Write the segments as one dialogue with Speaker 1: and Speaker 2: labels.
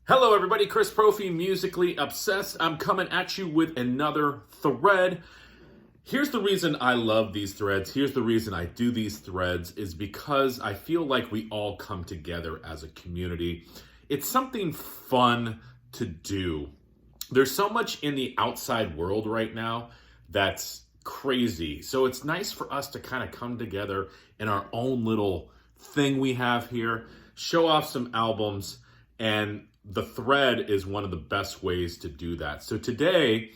Speaker 1: Hello everybody, Chris Profi, Musically Obsessed. I'm coming at you with another thread. Here's the reason I love these threads. Here's the reason I do these threads is because I feel like we all come together as a community. It's something fun to do. There's so much in the outside world right now that's crazy. So it's nice for us to kind of come together in our own little thing we have here, show off some albums, and the thread is one of the best ways to do that. So today,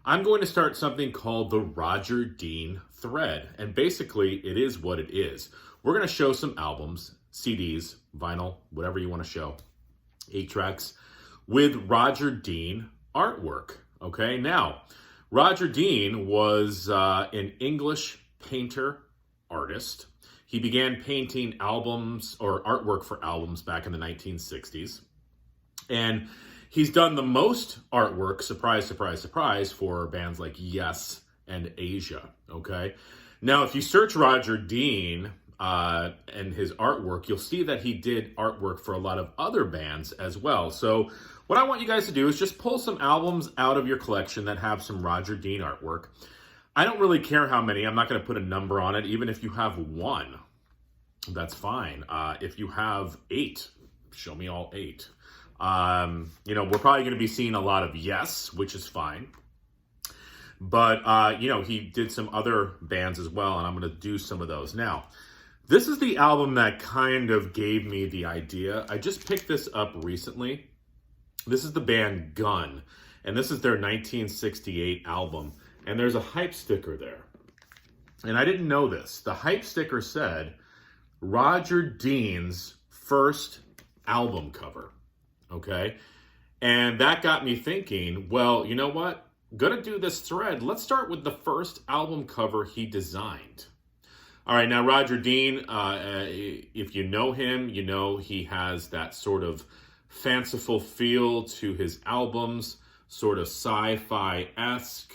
Speaker 1: I'm going to start something called the Roger Dean thread. And basically, it is what it is. We're going to show some albums, CDs, vinyl, whatever you want to show, 8 tracks, with Roger Dean artwork. Okay, now, Roger Dean was an English painter, artist. He began painting albums or artwork for albums back in the 1960s. And he's done the most artwork, surprise, surprise, surprise, for bands like Yes and Asia, okay? Now, if you search Roger Dean and his artwork, you'll see that he did artwork for a lot of other bands as well. So what I want you guys to do is just pull some albums out of your collection that have some Roger Dean artwork. I don't really care how many. I'm not going to put a number on it. Even if you have 1, that's fine. If you have 8, show me all 8. We're probably going to be seeing a lot of Yes, which is fine. But, he did some other bands as well, and I'm going to do some of those. Now, this is the album that kind of gave me the idea. I just picked this up recently. This is the band Gun, and this is their 1968 album, and there's a hype sticker there. And I didn't know this. The hype sticker said, Roger Dean's first album cover. Okay, and that got me thinking, well, you know what? Gonna do this thread. Let's start with the first album cover he designed. All right, now Roger Dean, if you know him, you know he has that sort of fanciful feel to his albums, sort of sci-fi-esque,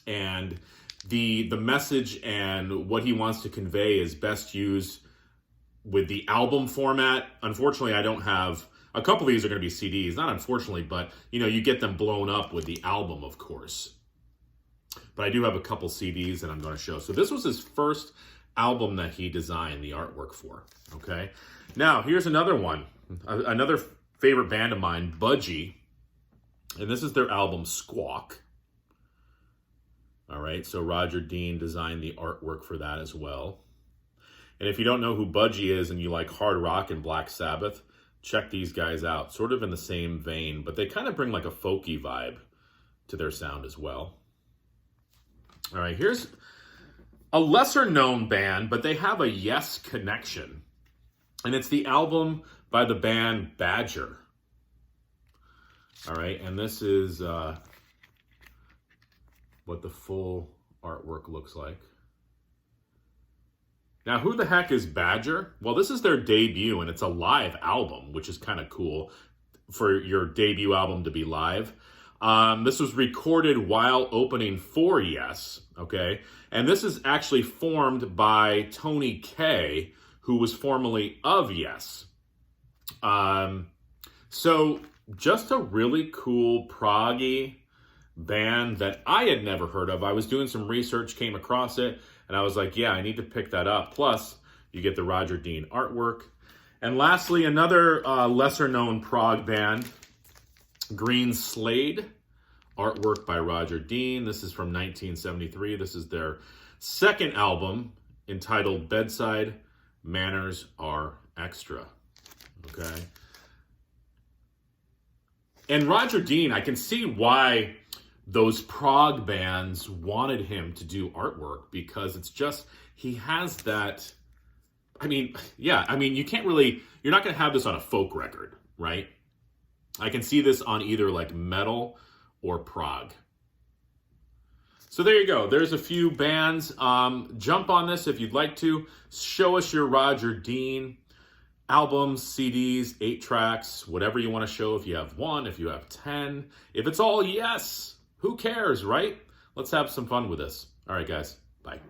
Speaker 1: and the message and what he wants to convey is best used with the album format. Unfortunately, I don't have... A couple of these are going to be CDs, not unfortunately, but, you get them blown up with the album, of course. But I do have a couple CDs that I'm going to show. So this was his first album that he designed the artwork for, okay? Now, here's another one. Another favorite band of mine, Budgie. And this is their album, Squawk. All right, so Roger Dean designed the artwork for that as well. And if you don't know who Budgie is and you like hard rock and Black Sabbath, check these guys out. Sort of in the same vein, but they kind of bring like a folky vibe to their sound as well. All right, here's a lesser known band, but they have a Yes connection. And it's the album by the band Badger. All right, and this is what the full artwork looks like. Now, who the heck is Badger? Well, this is their debut, and it's a live album, which is kind of cool for your debut album to be live. This was recorded while opening for Yes, okay? And this is actually formed by Tony Kaye, who was formerly of Yes. So just a really cool proggy band that I had never heard of. I was doing some research, came across it, and I was like, yeah, I need to pick that up. Plus, you get the Roger Dean artwork. And lastly, another lesser-known prog band, Green Slade, artwork by Roger Dean. This is from 1973. This is their second album entitled Bedside Manners Are Extra. Okay. And Roger Dean, I can see why those prog bands wanted him to do artwork, because it's just, he has that, you can't really, you're not going to have this on a folk record, right? I can see this on either like metal or prog. So there you go. There's a few bands. Jump on this if you'd like to. Show us your Roger Dean albums, CDs, 8 tracks, whatever you want to show. If you have 1, if you have 10, if it's all Yes, who cares, right? Let's have some fun with this. All right, guys. Bye.